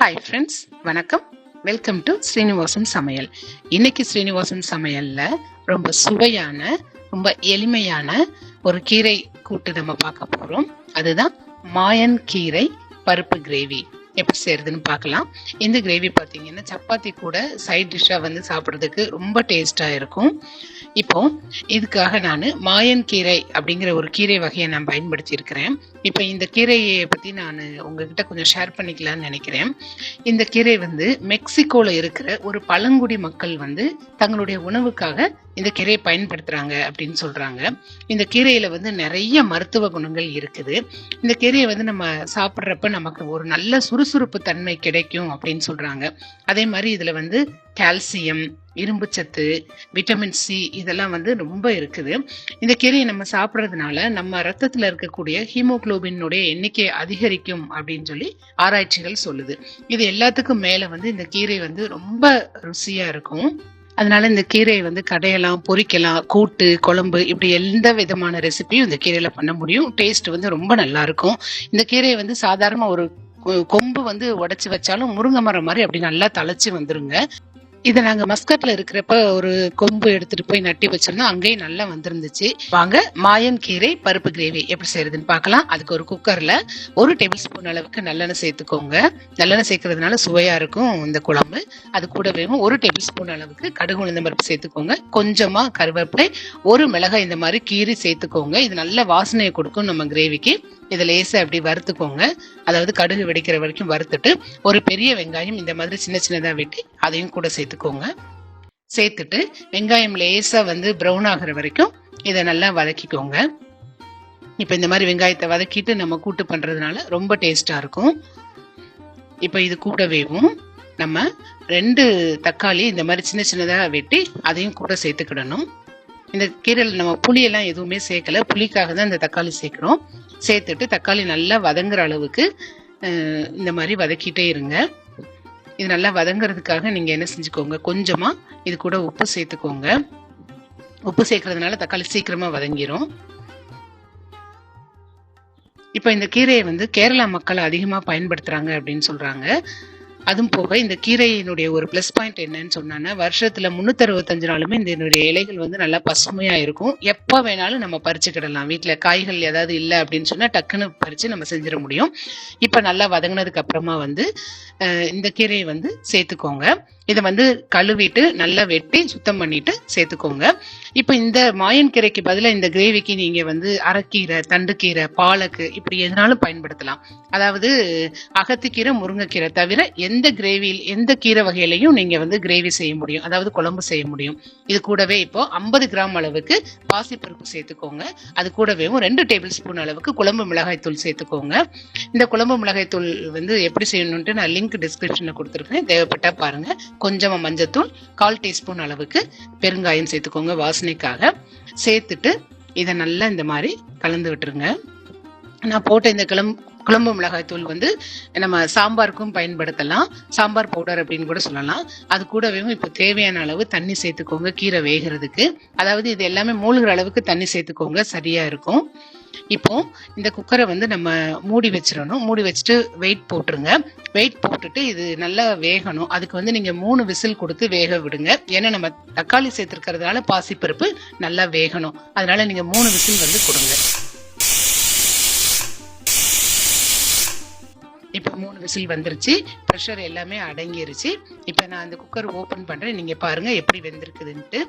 Hi friends, வணக்கம். Welcome to Srinivasan சமையல். இன்னைக்கு ஸ்ரீனிவாசன் சமையல்ல ரொம்ப சுவையான, ரொம்ப எளிமையான ஒரு கீரை கூட்டு நம்ம பார்க்க போறோம். அதுதான் மாயன் கீரை பருப்பு கிரேவி. எப்படி செய்யறதுன்னு பார்க்கலாம். இந்த கிரேவி பார்த்தீங்கன்னா சப்பாத்தி கூட சைட் டிஷ்ஷா வந்து சாப்பிட்றதுக்கு ரொம்ப டேஸ்டா இருக்கும். இப்போ இதுக்காக நான் மாயன் கீரை அப்படிங்கிற ஒரு கீரை வகையை நான் பயன்படுத்தி இருக்கிறேன். இப்போ இந்த கீரையை பற்றி நான் உங்ககிட்ட கொஞ்சம் ஷேர் பண்ணிக்கலாம்னு நினைக்கிறேன். இந்த கீரை வந்து மெக்சிகோவில் இருக்கிற ஒரு பழங்குடி மக்கள் வந்து தங்களுடைய உணவுக்காக இந்த கீரையை பயன்படுத்துறாங்க அப்படின்னு சொல்றாங்க. இந்த கீரையில வந்து நிறைய மருத்துவ குணங்கள் இருக்குது. இந்த கீரையை வந்து நம்ம சாப்பிட்றப்ப நமக்கு ஒரு நல்ல சுறுசுறுப்பு தன்மை கிடைக்கும் அப்படின்னு சொல்றாங்க. அதே மாதிரி இதுல வந்து கால்சியம், இரும்பு சத்து, விட்டமின் சி இதெல்லாம் வந்து ரொம்ப இருக்குது. இந்த கீரையை நம்ம சாப்பிட்றதுனால நம்ம ரத்தத்துல இருக்கக்கூடிய ஹீமோகுளோபினுடைய எண்ணிக்கை அதிகரிக்கும் அப்படின்னு சொல்லி ஆராய்ச்சிகள் சொல்லுது. இது எல்லாத்துக்கும் மேல வந்து இந்த கீரை வந்து ரொம்ப ருசியா இருக்கும். அதனால இந்த கீரையை வந்து கடையலாம், பொரிக்கலாம், கூட்டு, குழம்பு இப்படி எந்த விதமான ரெசிபியும் இந்த கீரையில பண்ண முடியும். டேஸ்ட் வந்து ரொம்ப நல்லா இருக்கும். இந்த கீரையை வந்து சாதாரண ஒரு கொம்பு வந்து உடைச்சு வச்சாலும் முருங்கை மரம் மாதிரி அப்படி நல்லா தழைச்சு வந்துருங்க. இதை நாங்க மஸ்கட்ல இருக்கிறப்ப ஒரு கொம்பு எடுத்துட்டு போய் நட்டி வச்சிருந்தோம். அங்கேயும் நல்லா வந்திருந்துச்சு. வாங்க மாயன் கீரை பருப்பு கிரேவி எப்படி செய்யறதுன்னு பார்க்கலாம். அதுக்கு ஒரு குக்கர்ல 1 டேபிள் ஸ்பூன் அளவுக்கு நல்லெண்ணெய் சேர்த்துக்கோங்க. நல்லெண்ணெய் சேர்க்கறதுனால சுவையா இருக்கும் இந்த குழம்பு. அது கூடவே 1 டேபிள் ஸ்பூன் அளவுக்கு கடுகு உளுந்தம் பருப்பு சேர்த்துக்கோங்க. கொஞ்சமா கருவேப்பிலை, 1 மிளகாய் இந்த மாதிரி கீரி சேர்த்துக்கோங்க. இது நல்ல வாசனையை கொடுக்கும் நம்ம கிரேவிக்கு. இதை லேசா அப்படி வறுத்துக்கோங்க. அதாவது கடுகு வெடிக்கிற வரைக்கும் வறுத்துட்டு ஒரு பெரிய வெங்காயம் இந்த மாதிரி சின்ன சின்னதா வெட்டி அதையும் கூட சேர்த்துக்கோங்க. சேர்த்துட்டு வெங்காயம் லேசா வந்து ப்ரௌன் ஆகிற வரைக்கும் இதை நல்லா வதக்கிக்கோங்க. இப்ப இந்த மாதிரி வெங்காயத்தை வதக்கிட்டு நம்ம கூட்டு பண்றதுனால ரொம்ப டேஸ்டா இருக்கும். இப்ப இது கூடவேவும் நம்ம 2 தக்காளி இந்த மாதிரி சின்ன சின்னதா வெட்டி அதையும் கூட சேர்த்துக்கிடணும். இந்த கீரையில் நம்ம புளியெல்லாம் எதுவுமே சேர்க்கல, புளிக்காக தான் இந்த தக்காளி சேர்க்கிறோம். சேர்த்துட்டு தக்காளி நல்லா வதங்குற அளவுக்கு இந்த மாதிரி வதக்கிட்டே இருங்க. இது நல்லா வதங்குறதுக்காக நீங்க என்ன செஞ்சுக்கோங்க, கொஞ்சமா இது கூட உப்பு சேர்த்துக்கோங்க. உப்பு சேர்க்கறதுனால தக்காளி சீக்கிரமா வதங்கிரும். இப்ப இந்த கீரையை வந்து கேரளா மக்கள் அதிகமா பயன்படுத்துறாங்க அப்படின்னு சொல்றாங்க. அதுவும் போக இந்த கீரையினுடைய ஒரு பிளஸ் பாயிண்ட் என்னன்னு சொன்னா, வருஷத்துல 365 நாளுமே இதனுடைய இலைகள் வந்து நல்லா பசுமையா இருக்கும். எப்ப வேணாலும் நம்ம பறிச்சுக்கிடலாம். வீட்டுல காய்கள் ஏதாவது இல்லை அப்படின்னு சொன்னா டக்குன்னு பறிச்சு நம்ம செஞ்சிட முடியும். இப்ப நல்லா வதங்கினதுக்கு அப்புறமா வந்து இந்த கீரையை வந்து சேர்த்துக்கோங்க. இதை வந்து கழுவிட்டு நல்லா வெட்டி சுத்தம் பண்ணிட்டு சேர்த்துக்கோங்க. இப்ப இந்த மாயன் கீரைக்கு பதிலாக இந்த கிரேவிக்கு நீங்க வந்து அரைக்கீரை, தண்டுக்கீரை, பாலக்கு இப்படி எதுனாலும் பயன்படுத்தலாம். அதாவது அகத்துக்கீரை, முருங்கைக்கீரை தவிர எந்த கீரை வகையிலையும் நீங்க வந்து கிரேவி செய்ய முடியும், அதாவது குழம்பு செய்ய முடியும். இது கூடவே இப்போ 50 கிராம் அளவுக்கு பாசிப்பருப்பு சேர்த்துக்கோங்க. அது கூடவே 2 டேபிள் ஸ்பூன் அளவுக்கு குழம்பு மிளகாய் தூள் சேர்த்துக்கோங்க. இந்த குழம்பு மிளகாய் தூள் வந்து எப்படி செய்யணும்ட்டு நான் லிங்க் டிஸ்கிரிப்ஷன்ல கொடுத்துருக்கேன், தேவைப்பட்டா பாருங்க. கொஞ்சமா மஞ்சத்தூள், 1/4 டீஸ்பூன் அளவுக்கு பெருங்காயம் சேர்த்துக்கோங்க வாசனைக்காக. சேர்த்துட்டு இதை நல்லா இந்த மாதிரி கலந்து விட்டுருங்க. நான் போட்ட இந்த குழம்பு மிளகாய் தூள் வந்து நம்ம சாம்பாருக்கும் பயன்படுத்தலாம், சாம்பார் பவுடர் அப்படின்னு கூட சொல்லலாம். அது கூடவே இப்போ தேவையான அளவு தண்ணி சேர்த்துக்கோங்க கீரை வேகிறதுக்கு. அதாவது இது எல்லாமே மூழ்கிற அளவுக்கு தண்ணி சேர்த்துக்கோங்க, சரியா இருக்கும். இப்போ இந்த குக்கரை வந்து நம்ம மூடி வச்சிடணும். மூடி வச்சுட்டு வெயிட் போட்டுருங்க. வெயிட் போட்டுட்டு இது நல்லா வேகணும். அதுக்கு வந்து நீங்க 3 விசில் கொடுத்து வேக விடுங்க. ஏன்னா நம்ம தக்காளி சேர்த்துருக்கிறதுனால பாசிப்பருப்பு நல்லா வேகணும். அதனால நீங்க 3 விசில் வந்து கொடுங்க. இப்ப 3 விசில் வந்துருச்சு, ப்ரெஷர் எல்லாமே அடங்கிருச்சு. இப்ப நான் அந்த குக்கர் ஓபன் பண்றேன். நீங்க பாருங்க எப்படி வெந்திருக்குதுன்ட்டு.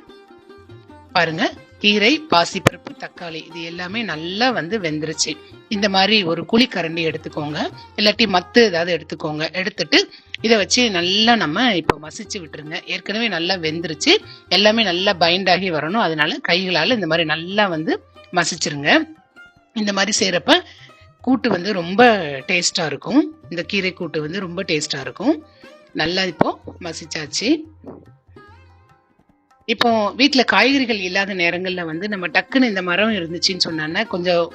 பாருங்க, கீரை, பாசிப்பருப்பு, தக்காளி இது எல்லாமே நல்லா வந்து வெந்துருச்சு. இந்த மாதிரி ஒரு குழிக்கரண்டி எடுத்துக்கோங்க, இல்லாட்டி மத்து ஏதாவது எடுத்துக்கோங்க. எடுத்துட்டு இதை வச்சு நல்லா நம்ம இப்போ மசிச்சு விட்டுருங்க. ஏற்கனவே நல்லா வெந்துருச்சு, எல்லாமே நல்லா பைண்ட் ஆகி வரணும். அதனால கைகளால இந்த மாதிரி நல்லா வந்து மசிச்சிருங்க. இந்த மாதிரி செய்யறப்ப கூட்டு வந்து ரொம்ப டேஸ்டா இருக்கும். இந்த கீரை கூட்டு வந்து ரொம்ப டேஸ்டா இருக்கும். நல்லா இப்போ மசிச்சாச்சு. இப்போ வீட்டுல காய்கறிகள் இல்லாத நேரங்கள்ல வந்து நம்ம டக்குன்னு இந்த மரம் இருந்துச்சுன்னு சொன்னா கொஞ்சம்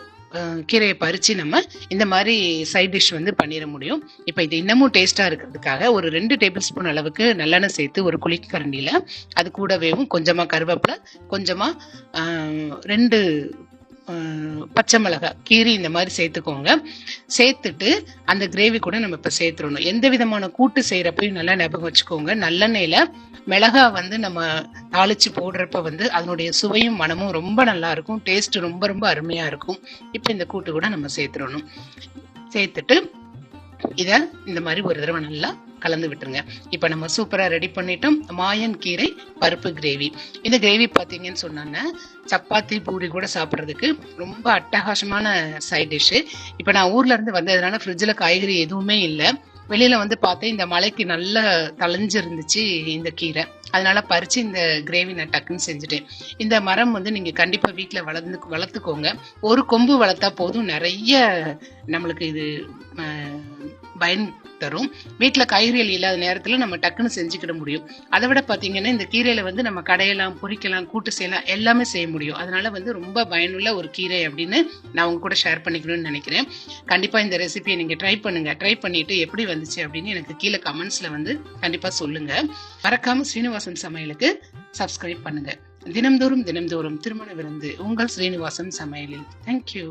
கீரையை பறிச்சு நம்ம இந்த மாதிரி சைட் டிஷ் வந்து பண்ணிட முடியும். இப்ப இது இன்னமும் டேஸ்டா இருக்கிறதுக்காக ஒரு 2 டேபிள் ஸ்பூன் அளவுக்கு நல்லெண்ணெய் சேர்த்து ஒரு குழிக்கரண்டியில அது கூடவே கொஞ்சமா கருவேப்பிலை, கொஞ்சமா 2 பச்சை மிளகாய் கீரி இந்த மாதிரி சேர்த்துக்கோங்க. சேர்த்துட்டு அந்த கிரேவி கூட நம்ம இப்ப சேர்த்துடணும். எந்த விதமான கூட்டு செய்யறப்பையும் நல்லா ஞாபகம் வச்சுக்கோங்க, நல்லெண்ணெயில மிளகா வந்து நம்ம தாளிச்சு போடுறப்ப வந்து அதனுடைய சுவையும் மனமும் ரொம்ப நல்லா இருக்கும், டேஸ்ட் ரொம்ப ரொம்ப அருமையா இருக்கும். இப்ப இந்த கூட்டு கூட நம்ம சேர்த்துடணும். சேர்த்துட்டு இத இந்த மாதிரி ஒரு தடவை நல்லா கலந்து விட்டுருங்க. இப்ப நம்ம சூப்பரா ரெடி பண்ணிட்டோம் மாயன் கீரை பருப்பு கிரேவி. இந்த கிரேவி பாத்தீங்கன்னு சொன்னாங்க சப்பாத்தி பூரி கூட சாப்பிட்றதுக்கு ரொம்ப அட்டகாசமான சைட் டிஷ். இப்ப நான் ஊர்ல இருந்து வந்ததுனால ஃப்ரிட்ஜ்ல காய்கறி எதுவுமே இல்லை. வெளியில வந்து பார்த்தேன் இந்த மலைக்கு நல்லா தளைஞ்சிருந்துச்சு இந்த கீரை, அதனால பறிச்சு இந்த கிரேவி நான் டக்குன்னு செஞ்சுட்டேன். இந்த மரம் வந்து நீங்க கண்டிப்பா வீட்டுல வளர்த்துக்கோங்க. ஒரு கொம்பு வளர்த்தா போதும், நிறைய நம்மளுக்கு இது பயன் தரும். வீட்டுல காய்கறிகள் இல்லாத நேரத்துல நம்ம டக்குன்னு செஞ்சுக்கிட முடியும். அதை விட பாத்தீங்கன்னா இந்த கீரையில வந்து நம்ம கடையெல்லாம், பொரிக்கலாம், கூட்டு செய்யலாம், எல்லாமே செய்ய முடியும். அதனால வந்து ரொம்ப பயனுள்ள ஒரு கீரை அப்படின்னு நான் உங்க கூட ஷேர் பண்ணிக்கணும்னு நினைக்கிறேன். கண்டிப்பா இந்த ரெசிபியை நீங்க ட்ரை பண்ணுங்க. ட்ரை பண்ணிட்டு எப்படி வந்துச்சு அப்படின்னு எனக்கு கீழே கமெண்ட்ஸ்ல வந்து கண்டிப்பா சொல்லுங்க. மறக்காம ஸ்ரீனிவாசன் சமையலுக்கு சப்ஸ்கிரைப் பண்ணுங்க. தினம்தோறும் திருமண விருந்து உங்கள் ஸ்ரீனிவாசன் சமையலில். தேங்க்யூ.